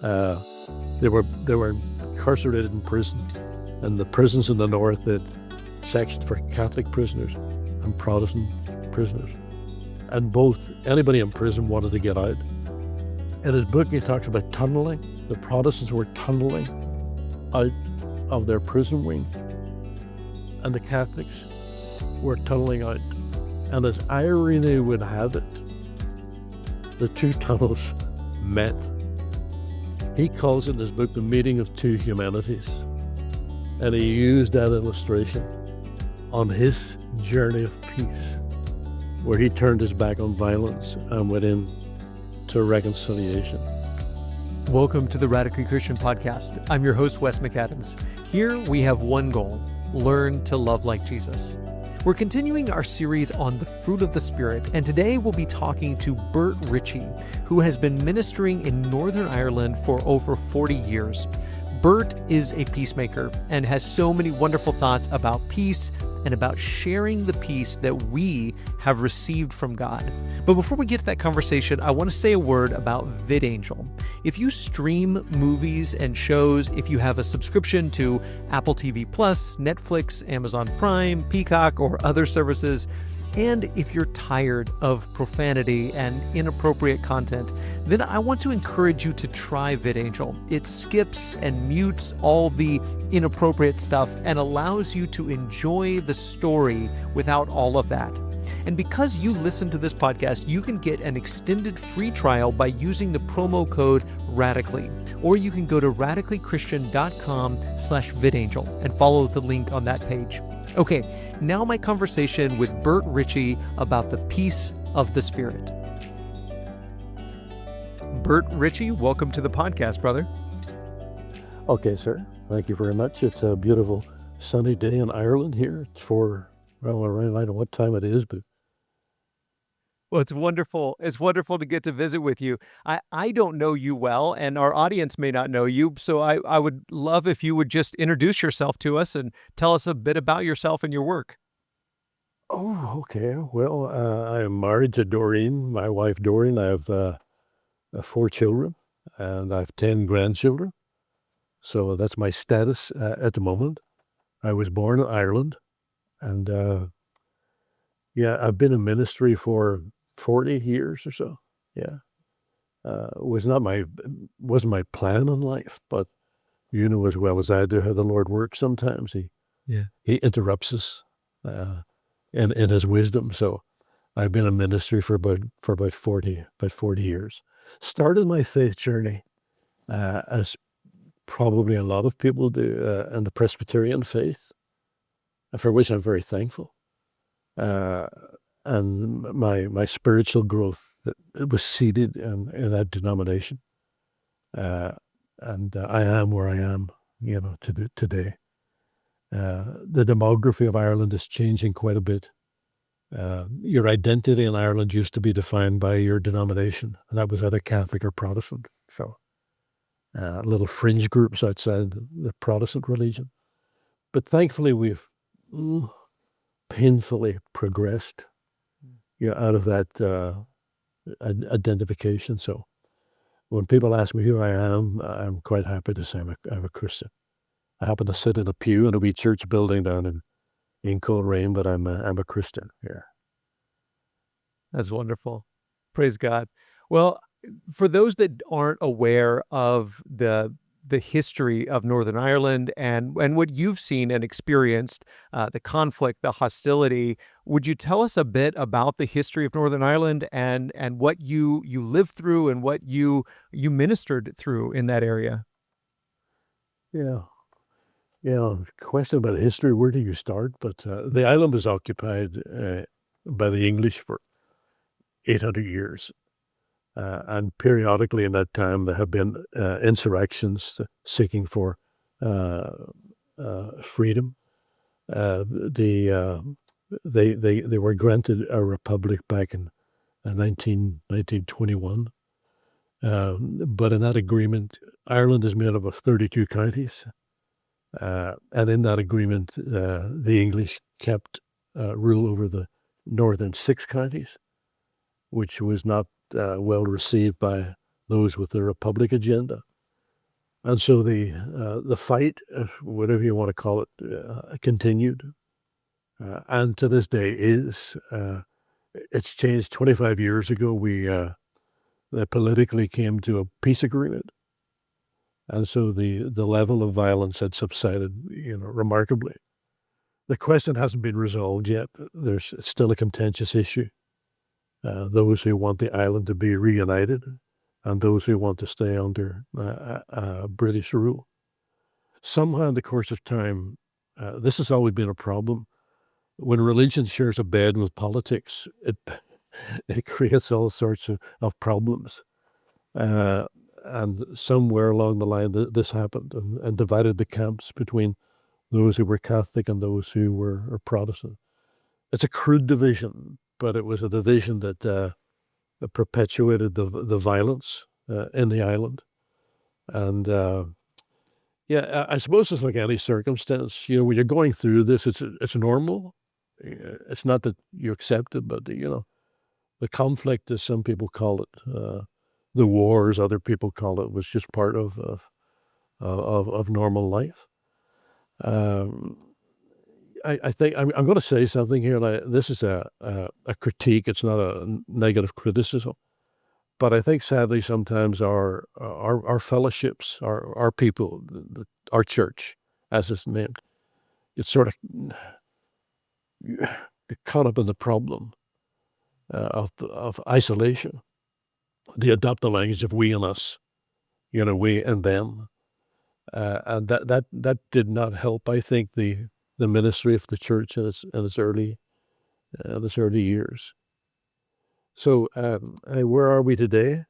They were incarcerated in prison, and the prisons in the north had sections for Catholic prisoners and Protestant prisoners. And anybody in prison wanted to get out. In his book, he talks about tunneling. The Protestants were tunneling out of their prison wing, and the Catholics were tunneling out. And as irony would have it, the two tunnels met. He calls it in his book the meeting of two humanities. And he used that illustration on his journey of peace, where he turned his back on violence and went into reconciliation. Welcome to the Radically Christian Podcast. I'm your host, Wes McAdams. Here we have one goal: learn to love like Jesus. We're continuing our series on the fruit of the Spirit, and today we'll be talking to Bert Ritchie, who has been ministering in Northern Ireland for over 40 years. Bert is a peacemaker and has so many wonderful thoughts about peace and about sharing the peace that we have received from God. But before we get to that conversation, I want to say a word about VidAngel. If you stream movies and shows, if you have a subscription to Apple TV+, Netflix, Amazon Prime, Peacock, or other services, and if you're tired of profanity and inappropriate content, then I want to encourage you to try VidAngel. It skips and mutes all the inappropriate stuff and allows you to enjoy the story without all of that. And because you listen to this podcast, you can get an extended free trial by using the promo code RADICALLY. Or you can go to radicallychristian.com/VidAngel and follow the link on that page. Okay, now my conversation with Bert Ritchie about the peace of the Spirit. Bert Ritchie, welcome to the podcast, brother. Okay, sir. Thank you very much. It's a beautiful sunny day in Ireland here. It's I don't know what time it is, but Well, it's wonderful. It's wonderful to get to visit with you. I don't know you well, and our audience may not know you, so I would love if you would just introduce yourself to us and tell us a bit about yourself and your work. oh, okay. Well, I am married to Doreen, my wife Doreen. I have 4 children, and I have 10 grandchildren. So that's my status at the moment. I was born in Ireland, and I've been in ministry for 40 years or so. Yeah. Wasn't my plan in life, but you know as well as I do how the Lord works sometimes. He interrupts us in his wisdom. So I've been in ministry for about 40 years. Started my faith journey as probably a lot of people do in the Presbyterian faith, for which I'm very thankful. And my spiritual growth, it was seated in that denomination. And I am where I am, today. The demography of Ireland is changing quite a bit. Your identity in Ireland used to be defined by your denomination, and that was either Catholic or Protestant. So little fringe groups outside the Protestant religion. But thankfully, we've painfully progressed out of that identification. So when people ask me who I am, I'm quite happy to say I'm a Christian. I happen to sit in a pew in a wee church building down in Coleraine, but I'm a Christian here. That's wonderful. Praise God. Well, for those that aren't aware of the history of Northern Ireland and what you've seen and experienced, the conflict, the hostility, would you tell us a bit about the history of Northern Ireland and what you lived through and what you ministered through in that area? Yeah. Question about history, where do you start? But the island was occupied by the English for 800 years. And periodically in that time, there have been insurrections seeking for freedom. They were granted a republic back in 1921. But in that agreement, Ireland is made up of 32 counties. And in that agreement, the English kept rule over the northern 6 counties, which was not well received by those with the Republic agenda. And so the fight, whatever you want to call it, continued. And to this day it's changed. 25 years ago, they politically came to a peace agreement. And so the level of violence had subsided, remarkably. The question hasn't been resolved yet. There's still a contentious issue. Those who want the island to be reunited and those who want to stay under British rule. Somehow in the course of time, this has always been a problem. When religion shares a bed with politics, it creates all sorts of problems. And somewhere along the line, this happened and divided the camps between those who were Catholic and those who were Protestant. It's a crude division, but it was a division that perpetuated the violence in the island. And I suppose it's like any circumstance. When you're going through this, it's normal. It's not that you accept it, but the conflict, as some people call it, the wars, other people call it, was just part of normal life. I think I'm going to say something here, and this is a critique. It's not a negative criticism, but I think sadly sometimes our fellowships, our people, our church, as it's named, it's sort of caught up in the problem of isolation. They adopt the language of we and us, we and them, and that did not help. I think the ministry of the church in its early years. So where are we today?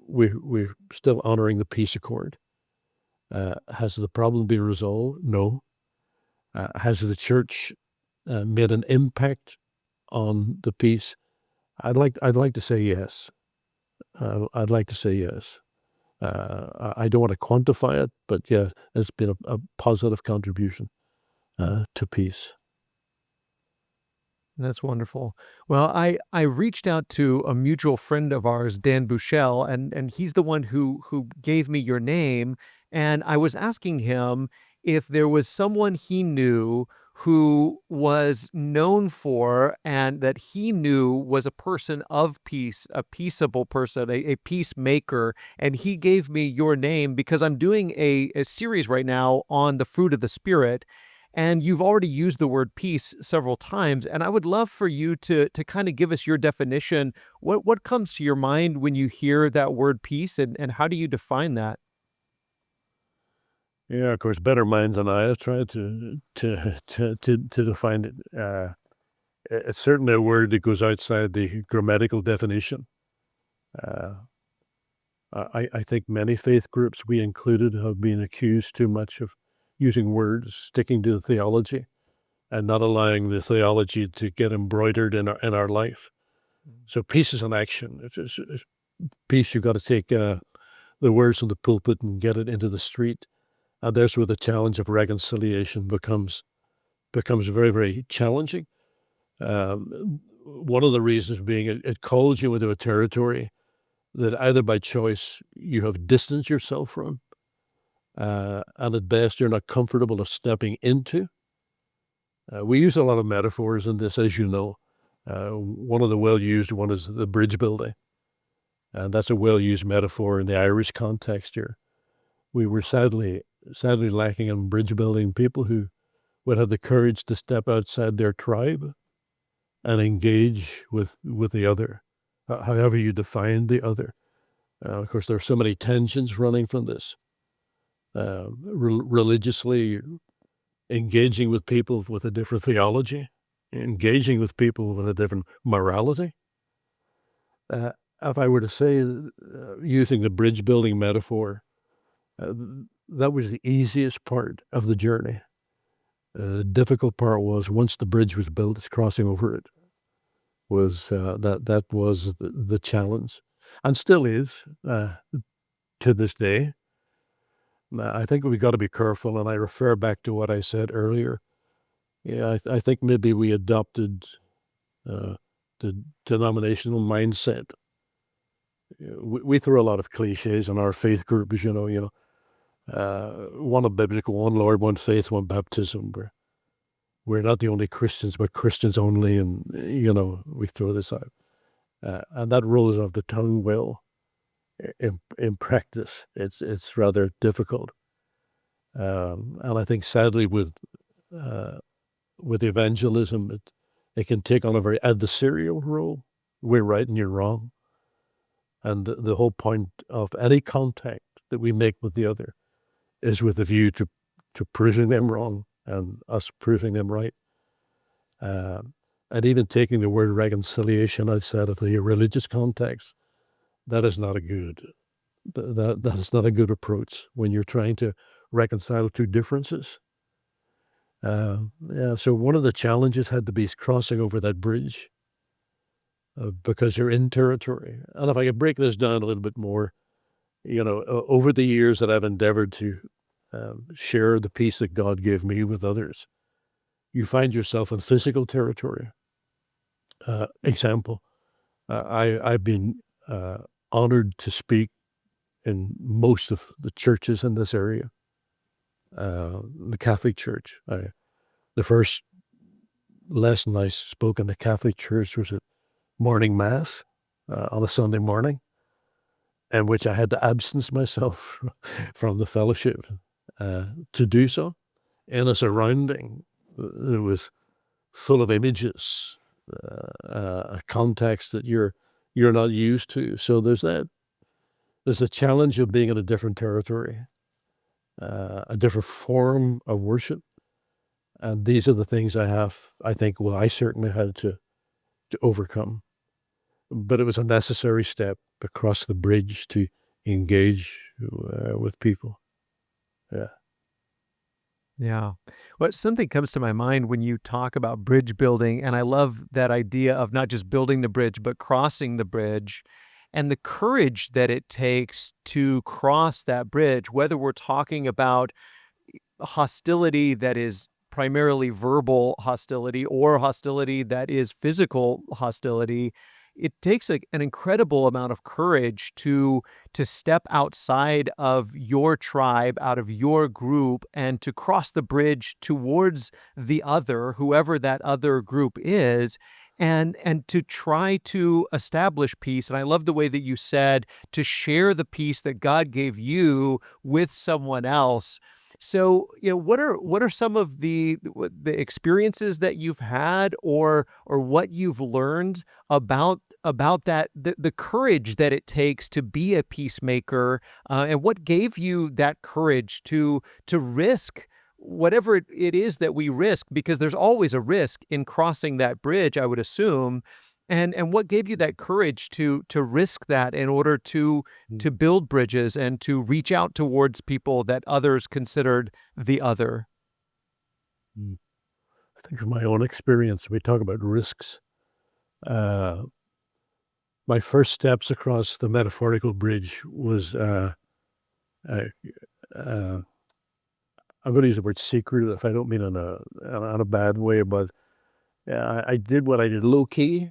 We're still honoring the peace accord. Has the problem been resolved? No. Has the church made an impact on the peace? I'd like to say yes. I'd like to say yes. I don't want to quantify it, but yeah, it's been a positive contribution to peace. That's wonderful. Well, I reached out to a mutual friend of ours, Dan Bushell, and he's the one who gave me your name. And I was asking him if there was someone he knew who was known for and that he knew was a person of peace, a peaceable person, a peacemaker. And he gave me your name because I'm doing a series right now on the fruit of the Spirit. And you've already used the word peace several times. And I would love for you to kind of give us your definition. What comes to your mind when you hear that word peace, and how do you define that? Yeah, of course, better minds than I have tried to define it. It's certainly a word that goes outside the grammatical definition. I think many faith groups, we included, have been accused too much of using words, sticking to the theology, and not allowing the theology to get embroidered in our life. So peace is an action. It's peace. You've got to take the words from the pulpit and get it into the street. And there's where the challenge of reconciliation becomes very, very challenging. One of the reasons being it calls you into a territory that either by choice you have distanced yourself from, and at best you're not comfortable of stepping into. We use a lot of metaphors in this, as you know. One of the well-used one is the bridge building, and that's a well-used metaphor in the Irish context here. We were sadly lacking in bridge building, people who would have the courage to step outside their tribe and engage with the other, however you define the other. Of course, there are so many tensions running from this. Religiously, engaging with people with a different theology, engaging with people with a different morality. If I were to say, using the bridge building metaphor, that was the easiest part of the journey. The difficult part was once the bridge was built, it's crossing over it. That was the challenge, and still is to this day. I think we've got to be careful, and I refer back to what I said earlier. Yeah, I think maybe we adopted the denominational mindset we throw a lot of cliches in our faith group, as you know, one of biblical, one Lord, one faith, one baptism. We're not the only Christians, but Christians only, and we throw this out, and that rolls off the tongue well. In practice, it's rather difficult, and I think sadly with evangelism, it can take on a very adversarial role. We're right and you're wrong, and the whole point of any contact that we make with the other is with a view to proving them wrong and us proving them right. And even taking the word reconciliation outside of the religious context, that is not a good that is not a good approach when you're trying to reconcile two differences. So one of the challenges had to be crossing over that bridge, because you're in territory. And if I could break this down a little bit more, over the years that I've endeavored to share the peace that God gave me with others, you find yourself in physical territory. Example, I've been honored to speak in most of the churches in this area. The Catholic Church. The first lesson I spoke in the Catholic Church was at morning mass on a Sunday morning, in which I had to absence myself from the fellowship to do so in a surrounding that was full of images, a context that you're not used to. So there's a challenge of being in a different territory, a different form of worship. And these are the things I certainly had to overcome. But it was a necessary step across the bridge to engage with people. Yeah. Yeah. Well, something comes to my mind when you talk about bridge building, and I love that idea of not just building the bridge, but crossing the bridge, and the courage that it takes to cross that bridge, whether we're talking about hostility that is primarily verbal hostility or hostility that is physical hostility. It takes an incredible amount of courage to step outside of your tribe, out of your group, and to cross the bridge towards the other, whoever that other group is, and to try to establish peace. And I love the way that you said to share the peace that God gave you with someone else. So, what are some of the experiences that you've had, or what you've learned about that, the courage that it takes to be a peacemaker, and what gave you that courage to risk whatever it is that we risk, because there's always a risk in crossing that bridge, I would assume. And what gave you that courage to risk that in order to build bridges and to reach out towards people that others considered the other? I think from my own experience, we talk about risks. My first steps across the metaphorical bridge was, I'm going to use the word secret, if I don't mean in a bad way, but I did what I did low key.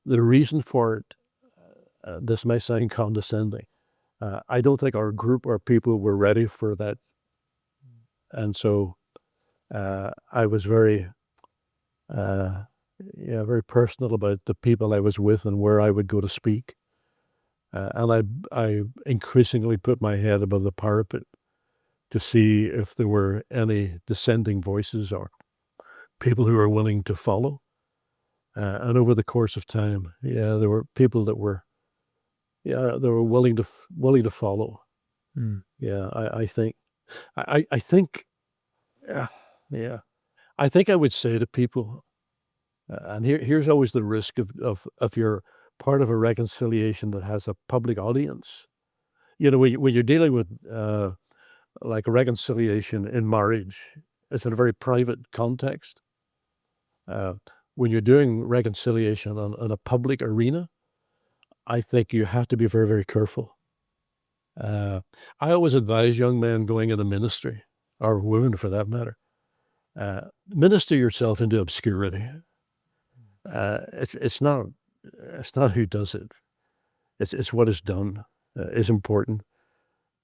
The reason for it, this may sound condescending, I don't think our group or people were ready for that. And so I was very personal about the people I was with and where I would go to speak. And I increasingly put my head above the parapet to see if there were any dissenting voices or people who were willing to follow. And over the course of time, there were people that were willing to follow. I think I would say to people, and here's always the risk of you're part of a reconciliation that has a public audience. When you're dealing with like a reconciliation in marriage, it's in a very private context. When you're doing reconciliation in a public arena, I think you have to be very, very careful. I always advise young men going into ministry, or women for that matter, minister yourself into obscurity. It's not who does it. It's what is done is important,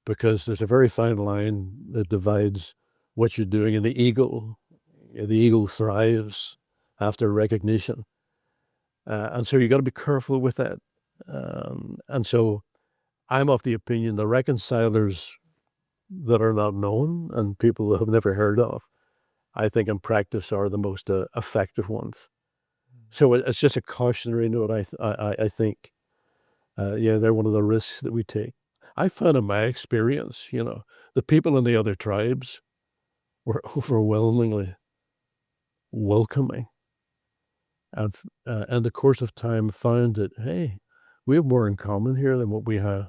because there's a very fine line that divides what you're doing, and the ego. The ego thrives after recognition, and so you got to be careful with that. And so I'm of the opinion the reconcilers that are not known and people that have never heard of, I think in practice are the most effective ones. So it's just a cautionary note. I think, yeah, they're one of the risks that we take. I found in my experience, the people in the other tribes were overwhelmingly welcoming, and in the course of time found that, hey, we have more in common here than what we have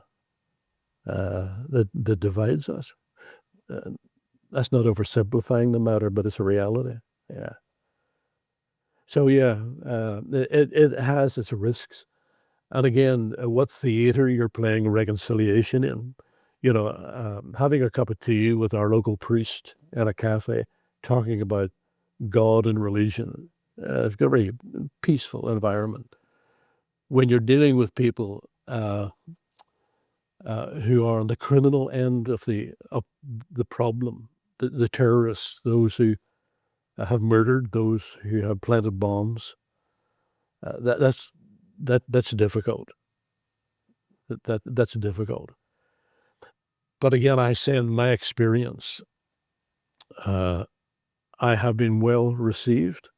that divides us. That's not oversimplifying the matter, but it's a reality. Yeah. So yeah, it has its risks. And again, what theater you're playing reconciliation in. Having a cup of tea with our local priest at a cafe, talking about God and religion. It's a very peaceful environment. When you're dealing with people who are on the criminal end of the problem, the terrorists, those who have murdered, those who have planted bombs, that's difficult. That's difficult. But again, I say in my experience, I have been well received.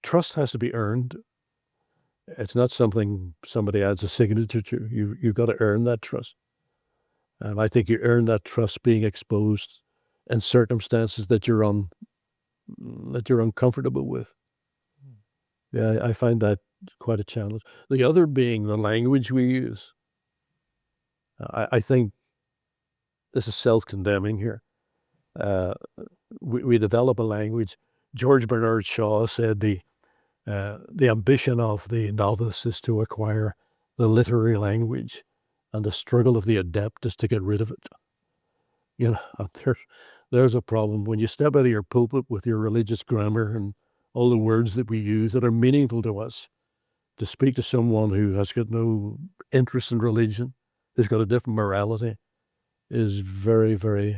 Trust has to be earned. It's not something somebody adds a signature to. You've got to earn that trust. And I think you earn that trust being exposed in circumstances that you're uncomfortable with. Yeah, I find that quite a challenge. The other being the language we use. I think this is self-condemning here. We develop a language. George Bernard Shaw said the ambition of the novice is to acquire the literary language, and the struggle of the adept is to get rid of it. There's a problem. When you step out of your pulpit with your religious grammar and all the words that we use that are meaningful to us, to speak to someone who has got no interest in religion, who's got a different morality, is very, very,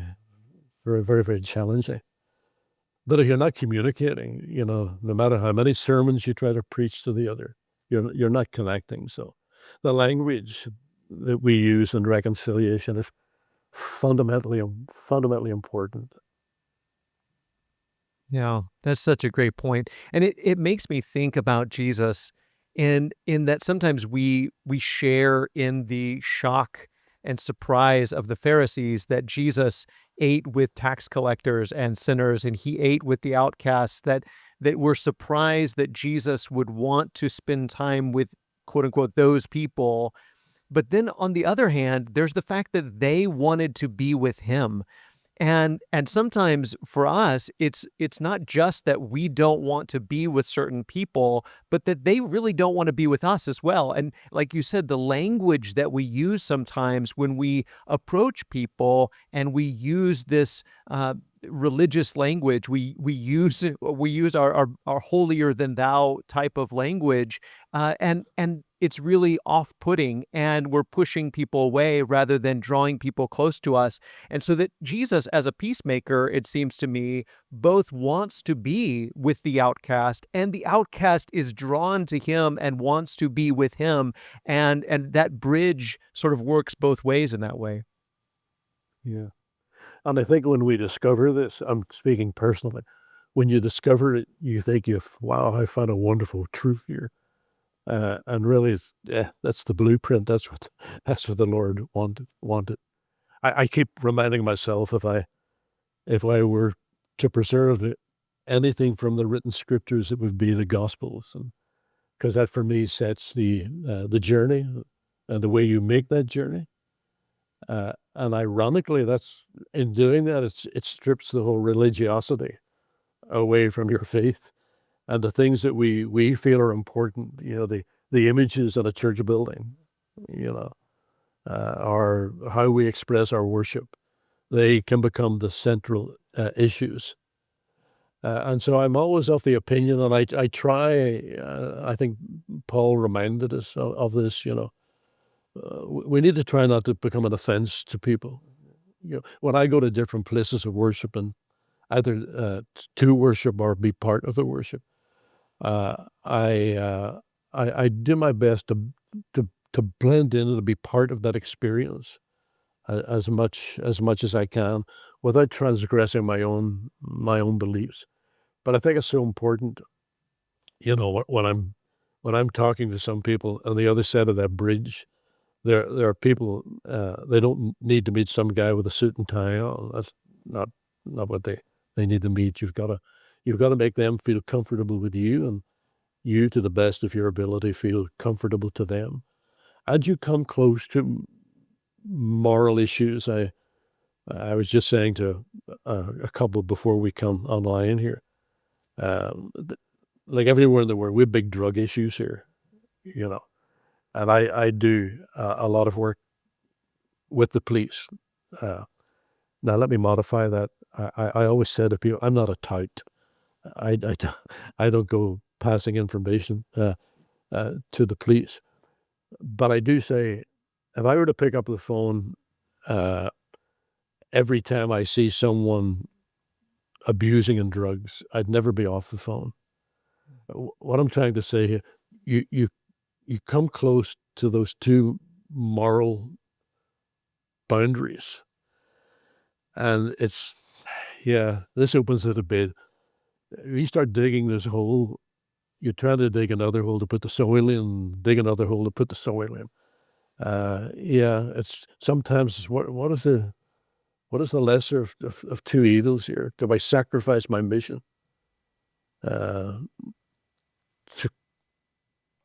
very, very, very challenging. But if you're not communicating, no matter how many sermons you try to preach to the other, you're not connecting. So the language that we use in reconciliation is fundamentally important. Yeah, that's such a great point. And it makes me think about Jesus in that sometimes we share in the shock and surprise of the Pharisees that Jesus ate with tax collectors and sinners, and he ate with the outcasts, that we're surprised that Jesus would want to spend time with, quote unquote, those people. But then on the other hand, there's the fact that they wanted to be with him. And sometimes for us, it's not just that we don't want to be with certain people, but that they really don't want to be with us as well. And like you said, the language that we use sometimes when we approach people and we use this religious language, we use our holier than thou type of language, and it's really off-putting, and we're pushing people away rather than drawing people close to us. And so that Jesus, as a peacemaker, it seems to me, both wants to be with the outcast, and the outcast is drawn to him and wants to be with him. And that bridge sort of works both ways in that way. Yeah. And I think when we discover this, I'm speaking personally, when you discover it, you think wow, I found a wonderful truth here. And really, that's the blueprint. That's what the Lord wanted. I keep reminding myself, if I were to preserve anything from the written scriptures, it would be the Gospels, and because that for me sets the journey and the way you make that journey. And ironically, that's in doing that, it strips the whole religiosity away from your faith. And the things that we feel are important, the images in a church building, are how we express our worship. They can become the central issues. And so I'm always of the opinion, and I try, I think Paul reminded us of this, we need to try not to become an offense to people. When I go to different places of worship and either to worship or be part of the worship, uh, I, uh, I do my best to blend in and to be part of that experience as much as I can, without transgressing my own beliefs. But I think it's so important, when I'm talking to some people on the other side of that bridge. There are people, they don't need to meet some guy with a suit and tie on. That's not what they need to meet. You've got to make them feel comfortable with you, and you, to the best of your ability, feel comfortable to them. As you come close to moral issues, I was just saying to a couple before we come online here, like everywhere in the world, we have big drug issues here, you know, and I do a lot of work with the police. Uh, Now, let me modify that. I always said to people, I'm not a tout. I don't go passing information to the police. But I do say, if I were to pick up the phone uh, every time I see someone abusing in drugs, I'd never be off the phone. What I'm trying to say here, you come close to those two moral boundaries, and this opens a debate. You start digging this hole, you try to dig another hole to put the soil in, dig another hole to put the soil in. It's sometimes what is the lesser of two evils here? Do I sacrifice my mission uh, to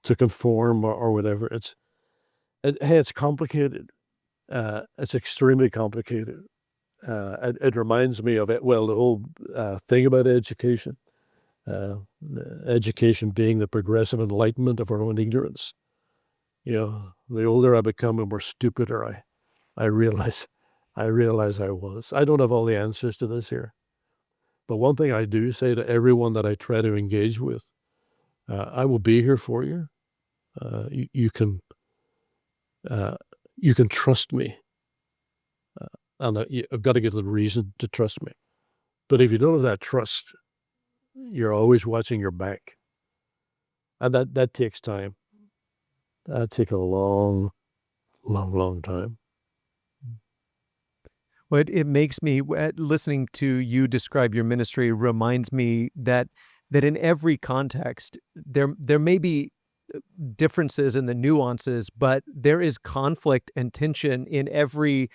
to conform or whatever? Hey, it's complicated. It's extremely complicated. It reminds me of it. Well, the whole thing about education. Uh, Education being the progressive enlightenment of our own ignorance. The older I become, the more stupider I realize I was. I don't have all the answers to this here. But one thing I do say to everyone that I try to engage with, I will be here for you. You can trust me. And I've got to give them reason to trust me. But if you don't have that trust, you're always watching your back. And that takes time. That takes a long, long, long time. Well, it makes me, listening to you describe your ministry reminds me that in every context, there may be differences in the nuances, but there is conflict and tension in every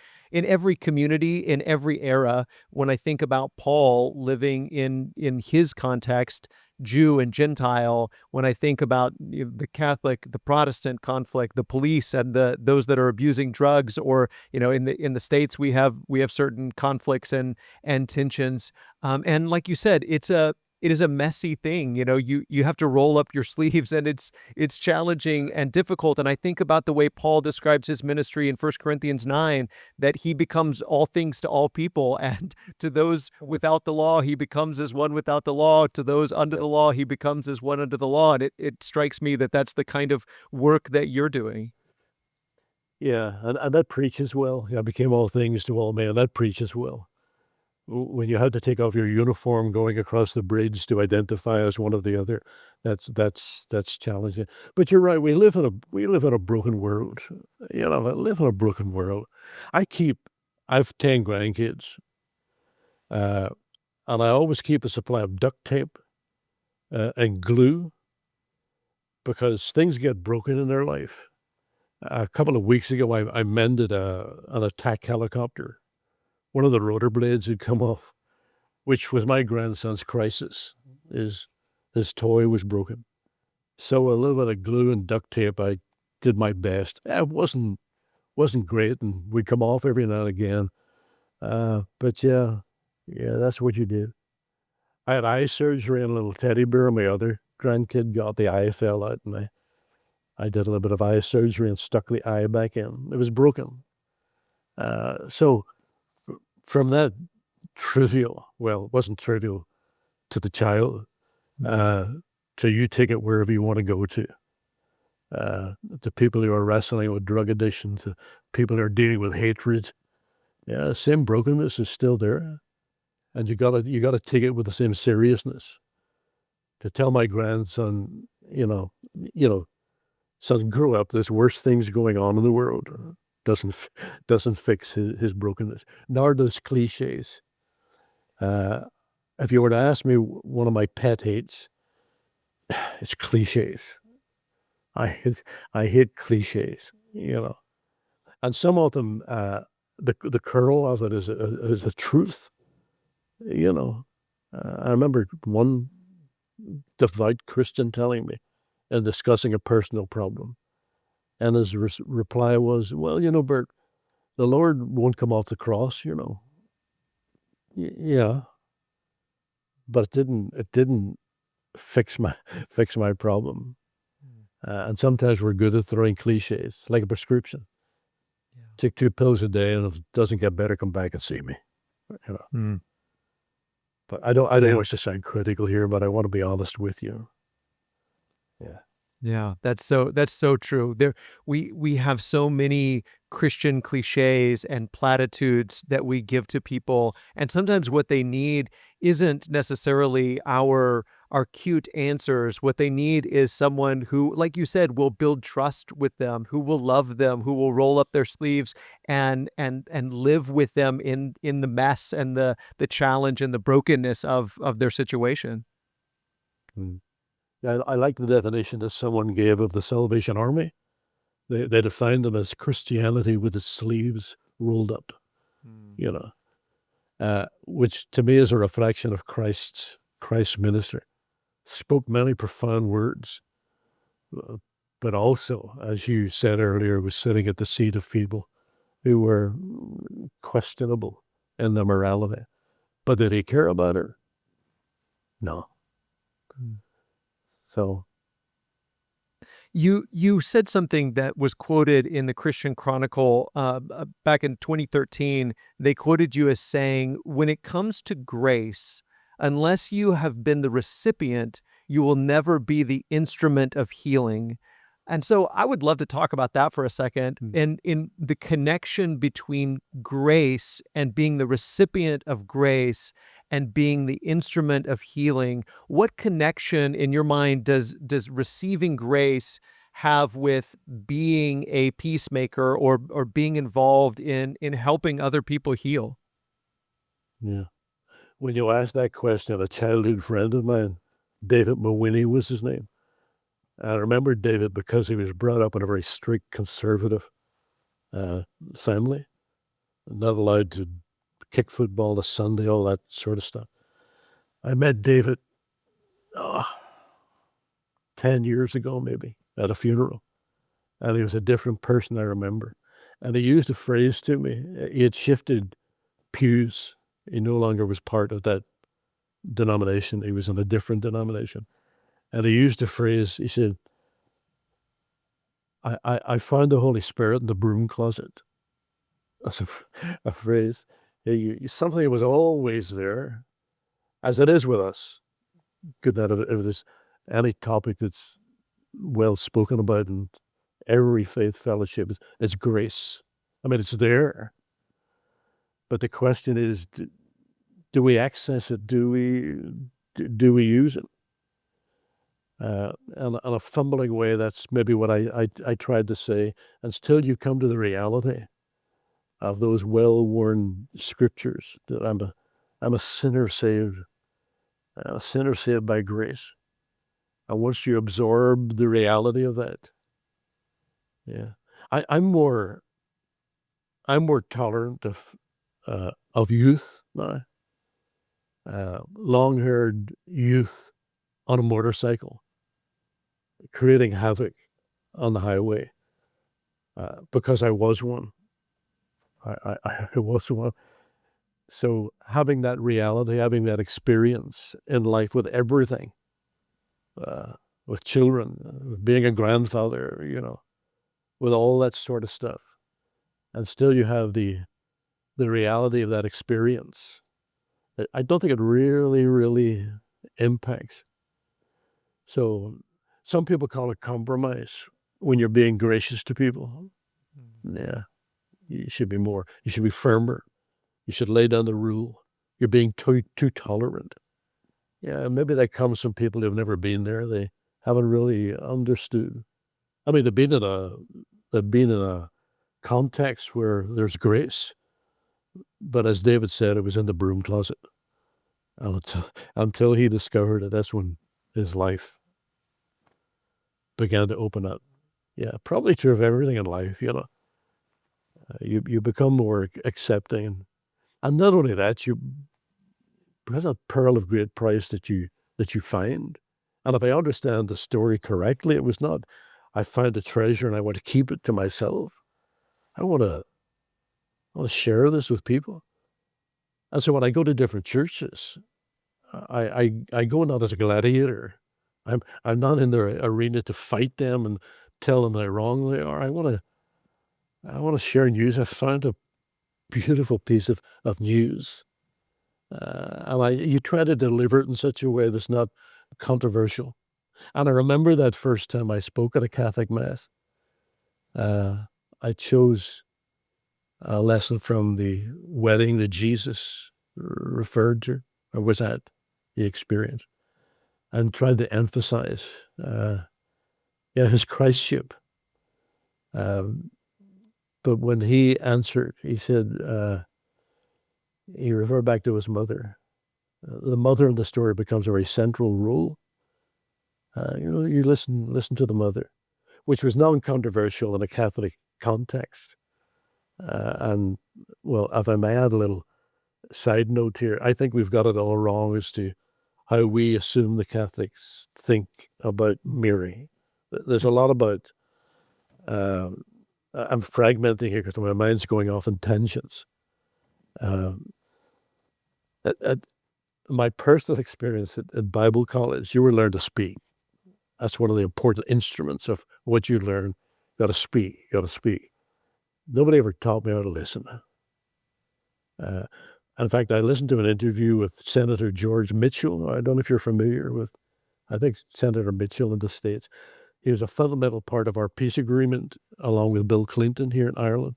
community, in every era. When I think about Paul living in his context, Jew and Gentile, when I think about the Catholic, the Protestant conflict, the police and those that are abusing drugs, or in the States we have certain conflicts and tensions. And like you said, it is a messy thing. You have to roll up your sleeves, and it's challenging and difficult. And I think about the way Paul describes his ministry in 1 Corinthians 9, that he becomes all things to all people, and to those without the law, he becomes as one without the law. To those under the law, he becomes as one under the law. And it strikes me that that's the kind of work that you're doing. Yeah, and that preaches well. I became all things to all men. That preaches well. When you have to take off your uniform going across the bridge to identify as one or the other, that's challenging. But you're right. We live in a broken world. I live in a broken world. I've 10 grandkids, and I always keep a supply of duct tape and glue, because things get broken in their life. A couple of weeks ago, I mended an attack helicopter. One of the rotor blades had come off, which was my grandson's crisis. His toy was broken. So a little bit of glue and duct tape, I did my best. It wasn't great, and would come off every now and again. But yeah, that's what you did. I had eye surgery on a little teddy bear. My other grandkid got the eye fell out, and I did a little bit of eye surgery and stuck the eye back in. It was broken. So from that trivial, well, it wasn't trivial to the child, to you take it wherever you want to go to. to people who are wrestling with drug addiction, to people who are dealing with hatred. Yeah, the same brokenness is still there, and you gotta take it with the same seriousness. To tell my grandson, son, grow up. There's worse things going on in the world. Doesn't fix his brokenness. Nor does cliches. If you were to ask me one of my pet hates, it's cliches. I hate cliches, and some of them, the kernel of it is a truth, I remember one devout Christian telling me and discussing a personal problem, and his reply was, "Well, Bert, the Lord won't come off the cross, Yeah, but it didn't fix my problem." And sometimes we're good at throwing cliches, like a prescription. Yeah. Take 2 pills a day, and if it doesn't get better, come back and see me. Mm. But I don't wish to sound critical here, but I want to be honest with you. Yeah. Yeah, that's so true. We have so many Christian cliches and platitudes that we give to people, and sometimes what they need isn't necessarily our cute answers. What they need is someone who, like you said, will build trust with them, who will love them, who will roll up their sleeves and live with them in the mess and the challenge and the brokenness of their situation. Mm. Yeah, I like the definition that someone gave of the Salvation Army. They defined them as Christianity with its sleeves rolled up, you know, which to me is a reflection of Christ's ministry. Spoke many profound words, but also, as you said earlier, was sitting at the seat of people who were questionable in their morality. But did he care about her? No. Mm. So, You said something that was quoted in the Christian Chronicle back in 2013. They quoted you as saying, "When it comes to grace, unless you have been the recipient, you will never be the instrument of healing." And so I would love to talk about that for a second, and in the connection between grace and being the recipient of grace and being the instrument of healing. What connection in your mind does receiving grace have with being a peacemaker or being involved in helping other people heal? yeah. When you asked that question, a childhood friend of mine, David Mawhinney was his name. I remember David because he was brought up in a very strict conservative family, not allowed to kick football this Sunday, all that sort of stuff. I met David oh, 10 years ago, maybe, at a funeral, and he was a different person, I remember. And he used a phrase to me. He had shifted pews. He no longer was part of that denomination. He was in a different denomination. And he used a phrase. He said, I found the Holy Spirit in the broom closet. That's a phrase. Something that was always there, as it is with us. Good that if there's any topic that's well spoken about in every faith fellowship is grace. I mean, it's there. But the question is, do we access it? Do we use it? In a fumbling way, that's maybe what I tried to say. Until you come to the reality of those well-worn scriptures that I'm a sinner saved by grace. And once you absorb the reality of that, yeah, I'm more tolerant of youth now. Long-haired youth on a motorcycle, creating havoc on the highway, because I was one. I was one. So having that reality, having that experience in life with everything, with children, with being a grandfather, with all that sort of stuff, and still you have the reality of that experience. I don't think it really impacts. So some people call it compromise. when you're being gracious to people. Yeah, you should be more. You should be firmer. You should lay down the rule. You're being too tolerant. Yeah, maybe that comes from people who've never been there. They haven't really understood. I mean, they've been in a context where there's grace, but as David said, it was in the broom closet. Until he discovered it, that's when his life began to open up. Yeah, probably true of everything in life, you know. You become more accepting, and not only that, you because a pearl of great price that you find. And if I understand the story correctly, it was not I found a treasure and I want to keep it to myself. I want to share this with people. And so when I go to different churches, I go not as a gladiator. I'm not in the arena to fight them and tell them how wrong they are. I want to share news. I found a beautiful piece of news. And you try to deliver it in such a way that's not controversial. And I remember that first time I spoke at a Catholic Mass. I chose a lesson from the wedding that Jesus referred to, or was at the experience, and tried to emphasize his Christship. But when he answered, he said, he referred back to his mother. The mother in the story becomes a very central role. You listen to the mother, which was non-controversial in a Catholic context. And, well, if I may add a little side note here, I think we've got it all wrong as to how we assume the Catholics think about Mary. There's a lot about, I'm fragmenting here because my mind's going off in tangents. My personal experience at Bible college, you were learned to speak. That's one of the important instruments of what you learn. You got to speak. You got to speak. Nobody ever taught me how to listen. In fact, I listened to an interview with Senator George Mitchell. I don't know if you're familiar with, I think, Senator Mitchell in the States. He was a fundamental part of our peace agreement, along with Bill Clinton here in Ireland.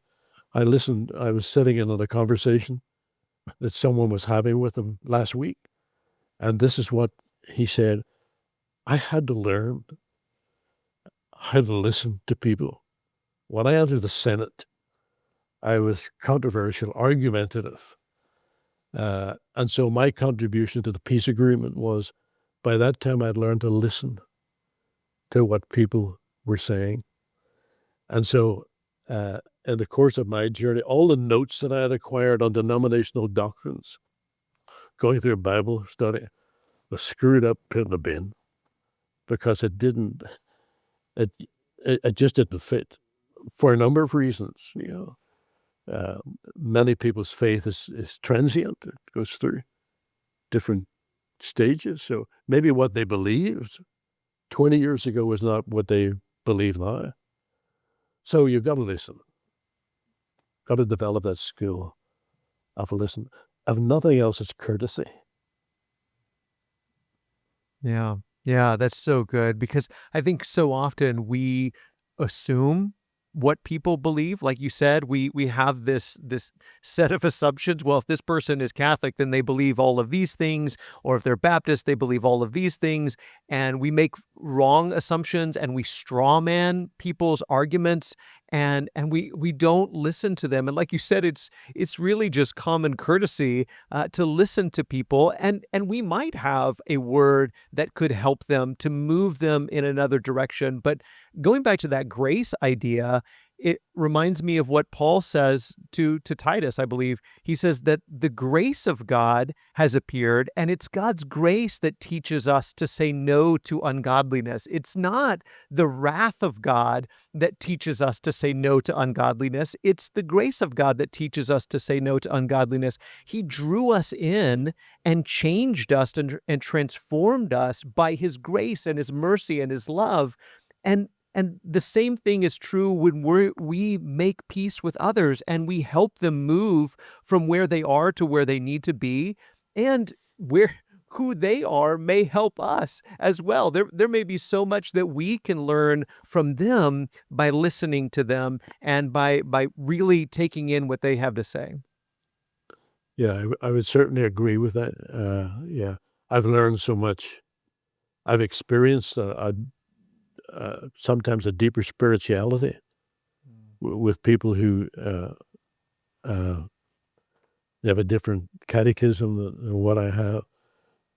I listened. I was sitting in on a conversation that someone was having with him last week. And this is what he said. I had to learn how to listen to people. When I entered the Senate, I was controversial, argumentative. And so my contribution to the peace agreement was, by that time, I'd learned to listen to what people were saying. And so in the course of my journey, all the notes that I had acquired on denominational doctrines, going through a Bible study, was screwed up, put in the bin, because it just didn't fit for a number of reasons. Many people's faith is transient. It goes through different stages. So maybe what they believed 20 years ago was not what they believe now. So you've got to listen. Got to develop that skill of listen. If nothing else, it's courtesy. Yeah. Yeah, that's so good, because I think so often we assume what people believe. Like you said, we have this set of assumptions. Well, if this person is Catholic, then they believe all of these things, or if they're Baptist, they believe all of these things, and we make wrong assumptions and we straw man people's arguments, and we don't listen to them. And like you said, it's really just common courtesy to listen to people, and we might have a word that could help them to move them in another direction. But going back to that grace idea, it reminds me of what Paul says to Titus, I believe. He says that the grace of God has appeared, and it's God's grace that teaches us to say no to ungodliness. It's not the wrath of God that teaches us to say no to ungodliness. It's the grace of God that teaches us to say no to ungodliness. He drew us in and changed us and transformed us by his grace and his mercy and his love. And the same thing is true when we make peace with others and we help them move from where they are to where they need to be. And who they are may help us as well. There may be so much that we can learn from them by listening to them and by really taking in what they have to say. Yeah, I would certainly agree with that. Yeah, I've learned so much. I've experienced sometimes a deeper spirituality with people who uh, have a different catechism than what I have.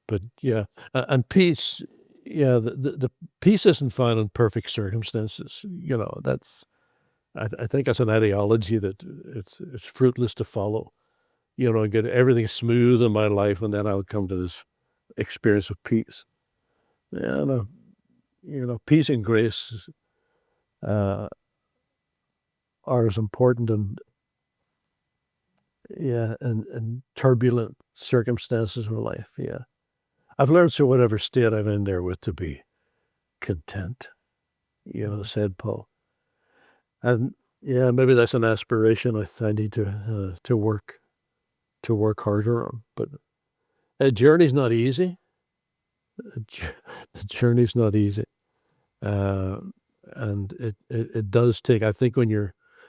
But yeah, and peace. Yeah, the peace isn't found in perfect circumstances. That's I think that's an ideology that it's fruitless to follow. Get everything smooth in my life, and then I'll come to this experience of peace. Yeah, no, peace and grace uh, are as important and turbulent circumstances of life. Yeah, I've learned so whatever state I'm in there with to be content. Said Paul, and yeah, maybe that's an aspiration I need to work harder on. But a journey's not easy. The journey's not easy. And it does take, I think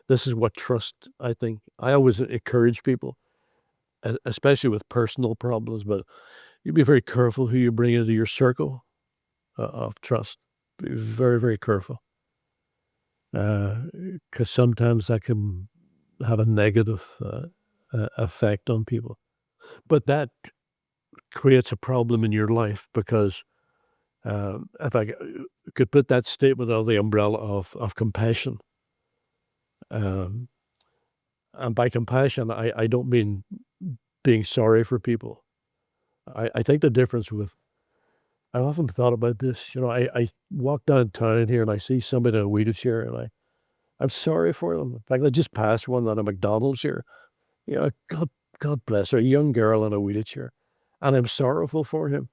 this is what trust, I think. I always encourage people, especially with personal problems, but you be very careful who you bring into your circle of trust. Be very, very careful. Because sometimes that can have a negative effect on people. But that creates a problem in your life because if I could put that statement under the umbrella of compassion, and by compassion, I don't mean being sorry for people. I think the difference I often thought about this. I walk downtown here and I see somebody in a wheelchair and I'm sorry for them. In fact, I just passed one at a McDonald's here. God bless her, a young girl in a wheelchair, and I'm sorrowful for him.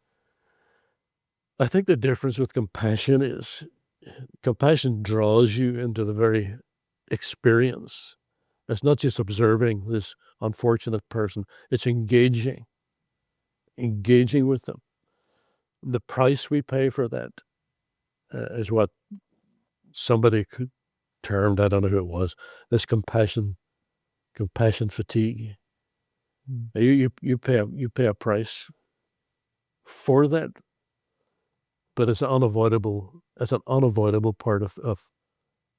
I think the difference with compassion is compassion draws you into the very experience. It's not just observing this unfortunate person, it's engaging with them. The price we pay for that is what somebody termed, I don't know who it was, this compassion fatigue. You pay a price for that, but it's an unavoidable part of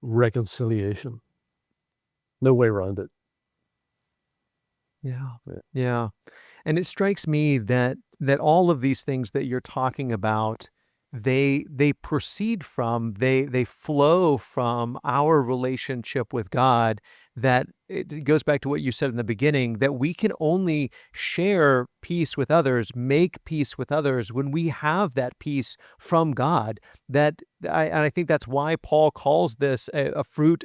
reconciliation. No way around it. Yeah. Yeah. And it strikes me that all of these things that you're talking about, they proceed from, they flow from our relationship with God, that it goes back to what you said in the beginning, that we can only share peace with others, make peace with others when we have that peace from God. And I think that's why Paul calls this a fruit,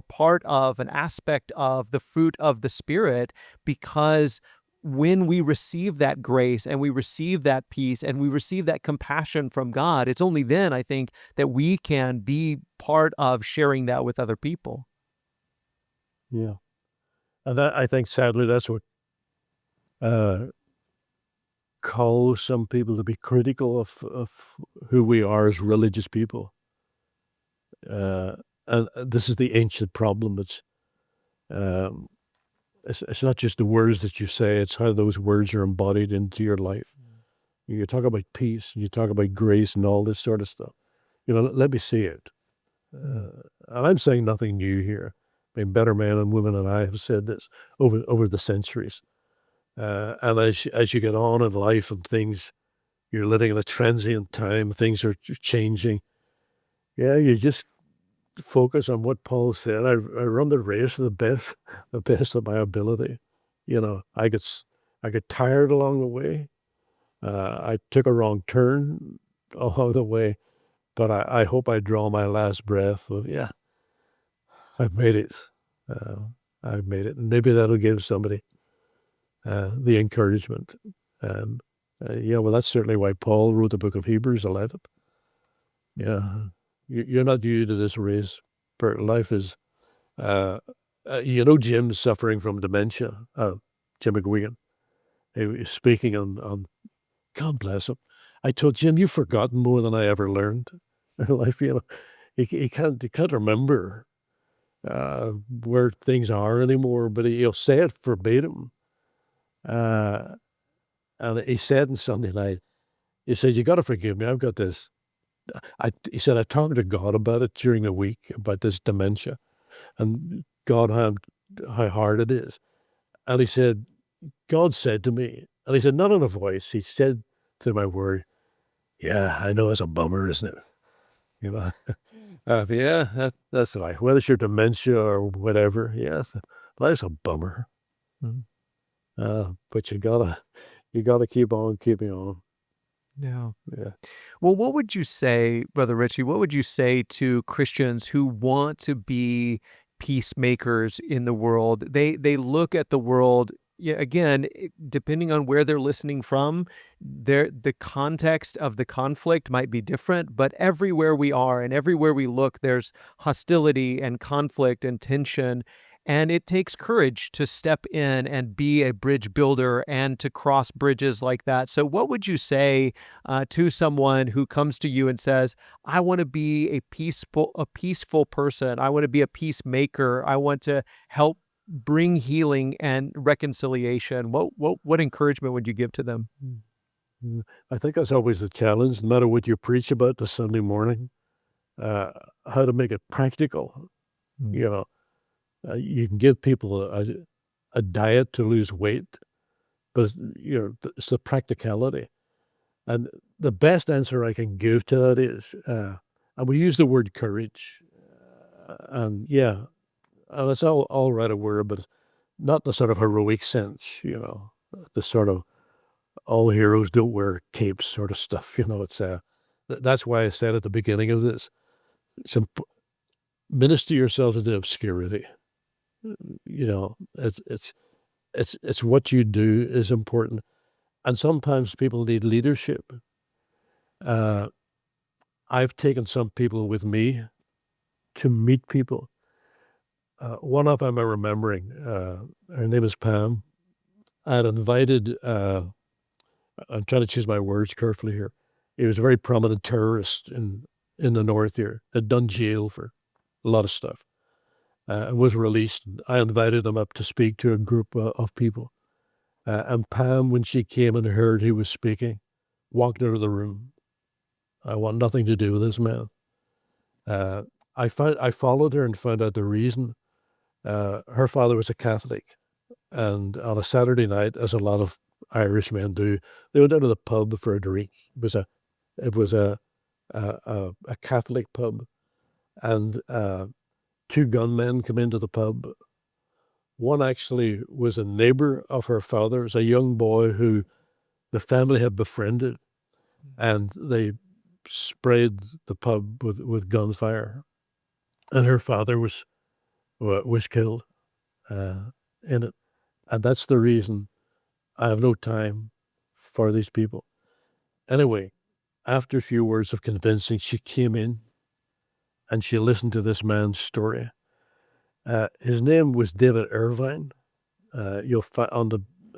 part of, an aspect of the fruit of the Spirit, because when we receive that grace and we receive that peace and we receive that compassion from God, it's only then, I think, that we can be part of sharing that with other people. Yeah. And I think sadly that's what cause some people to be critical of who we are as religious people. And this is the ancient problem. It's not just the words that you say, it's how those words are embodied into your life. You talk about peace, and you talk about grace and all this sort of stuff. Let me see it. And I'm saying nothing new here. I mean, better men and women than I have said this over the centuries. And as you get on in life and things, you're living in a transient time, things are changing. Yeah, you just focus on what Paul said. I run the race to the best of my ability. I get tired along the way. I took a wrong turn along the way, but I hope I draw my last breath of, yeah, I've made it. I've made it. And maybe that'll give somebody the encouragement. And, well, that's certainly why Paul wrote the book of Hebrews 11. Yeah, you're not new to this race. Life is, Jim's suffering from dementia, Jim McGuigan. He was speaking on God bless him. I told Jim, you've forgotten more than I ever learned in life. He can't remember where things are anymore, but he'll say it verbatim. And he said on Sunday night, he said, you got to forgive me. I've got this. He said, I talked to God about it during the week, about this dementia, and God, how hard it is. And he said, God said to me, and he said, not in a voice, he said to my word, yeah, I know it's a bummer, isn't it? You know, yeah, that's right. Whether it's your dementia or whatever, yes, that's a bummer. But you gotta keep on keeping on. Yeah. Yeah. Well, what would you say, Brother Ritchie, what would you say to Christians who want to be peacemakers in the world? They look at the world, yeah, again, depending on where they're listening from, the context of the conflict might be different, but everywhere we are and everywhere we look, there's hostility and conflict and tension. And it takes courage to step in and be a bridge builder and to cross bridges like that. So, what would you say to someone who comes to you and says, I want to be a peaceful person. I want to be a peacemaker. I want to help bring healing and reconciliation. What encouragement would you give to them? I think that's always the challenge, no matter what you preach about the Sunday morning, how to make it practical. You know, you can give people a diet to lose weight, but it's the practicality. And the best answer I can give to that is, and we use the word courage, and yeah, and it's all right a word, but not the sort of heroic sense, the sort of all heroes don't wear capes sort of stuff. It's that's why I said at the beginning of this, minister yourself into obscurity. It's what you do is important, and sometimes people need leadership. I've taken some people with me to meet people. One of them I'm remembering, her name is Pam. I had invited, I'm trying to choose my words carefully here. He was a very prominent terrorist in the north here, had done jail for a lot of stuff, and was released. I invited him up to speak to a group of people. And Pam, when she came and heard he was speaking, walked out of the room. I want nothing to do with this man. I followed her and found out the reason. Her father was a Catholic, and on a Saturday night, as a lot of Irish men do, they went down to the pub for a drink. It was a Catholic pub, and two gunmen come into the pub. One actually was a neighbor of her father's, a young boy who the family had befriended, and they sprayed the pub with gunfire, and her father was killed in it. And that's the reason I have no time for these people. Anyway, after a few words of convincing, she came in and she listened to this man's story. His name was David Irvine. You'll find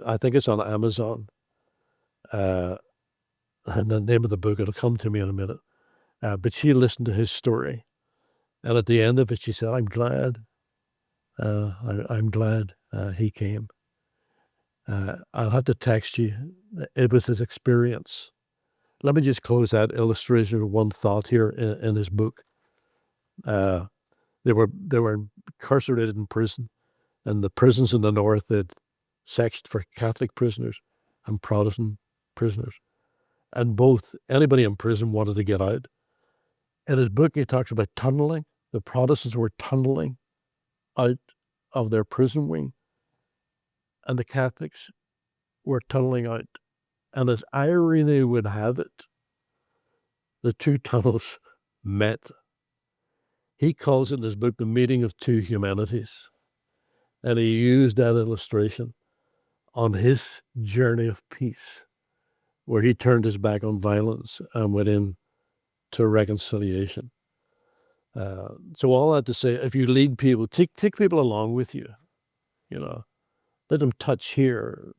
I think it's on Amazon. And the name of the book, it'll come to me in a minute. But she listened to his story. And at the end of it, she said, I'm glad. I'm glad he came. I'll have to text you. It was his experience. Let me just close that illustration with one thought here in his book. They were incarcerated in prison, and the prisons in the north had sections for Catholic prisoners and Protestant prisoners. And anybody in prison wanted to get out. In his book, he talks about tunneling. The Protestants were tunneling out of their prison wing, and the Catholics were tunneling out. And as irony would have it, the two tunnels met. He calls it in his book the meeting of two humanities. And he used that illustration on his journey of peace, where he turned his back on violence and went in to reconciliation. So all that to say, if you lead people, take people along with you, let them touch here,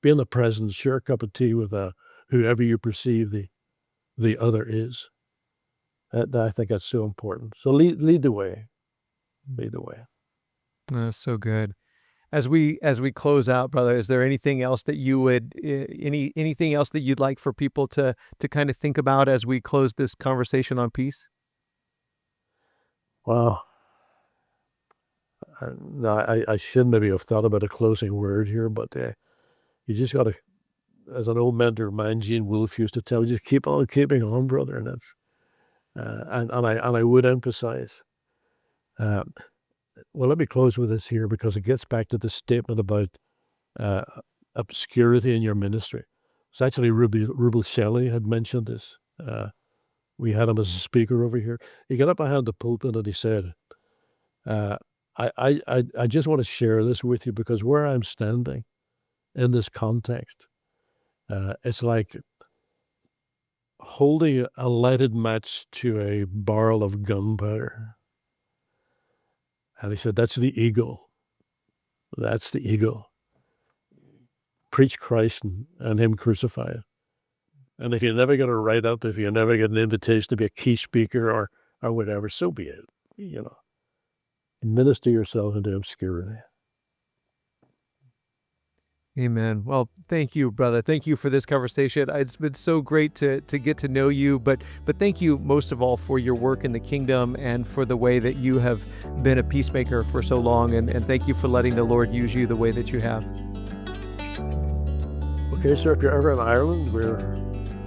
be in the presence, share a cup of tea with a whoever you perceive the other is. I think that's so important. So lead the way. Lead the way. That's so good. As we close out, brother, is there anything else that you would anything else that you'd like for people to kind of think about as we close this conversation on peace? Well, no, I should maybe have thought about a closing word here, but you just got to, as an old mentor of mine, Gene Wolfe, used to tell me, just keep on keeping on, brother. And that's and I would emphasize. Well, let me close with this here because it gets back to the statement about obscurity in your ministry. It's actually Rubel Shelley had mentioned this. We had him as a speaker over here. He got up behind the pulpit and he said, I just want to share this with you because where I'm standing in this context, it's like holding a lighted match to a barrel of gunpowder. And he said, that's the ego. That's the ego. Preach Christ and Him crucified. And if you never get a write-up, if you never get an invitation to be a key speaker or whatever, so be it. Minister yourself into obscurity. Amen. Well, thank you, brother. Thank you for this conversation. It's been so great to get to know you, but thank you most of all for your work in the kingdom and for the way that you have been a peacemaker for so long. And thank you for letting the Lord use you the way that you have. Okay, sir, if you're ever in Ireland, we're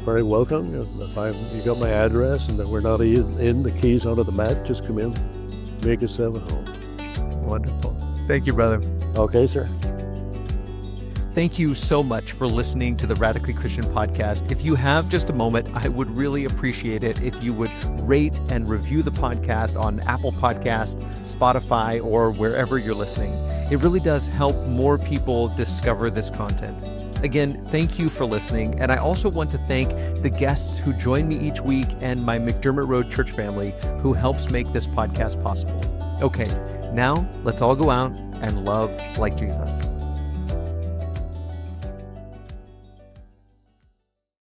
very welcome. You got my address and we're not in the keys under the mat, just come in, make yourself at home. Wonderful. Thank you, brother. Okay, sir. Thank you so much for listening to the Radically Christian podcast. If you have just a moment, I would really appreciate it if you would rate and review the podcast on Apple Podcasts, Spotify, or wherever you're listening. It really does help more people discover this content. Again, thank you for listening. And I also want to thank the guests who join me each week and my McDermott Road church family who helps make this podcast possible. Okay, now let's all go out and love like Jesus.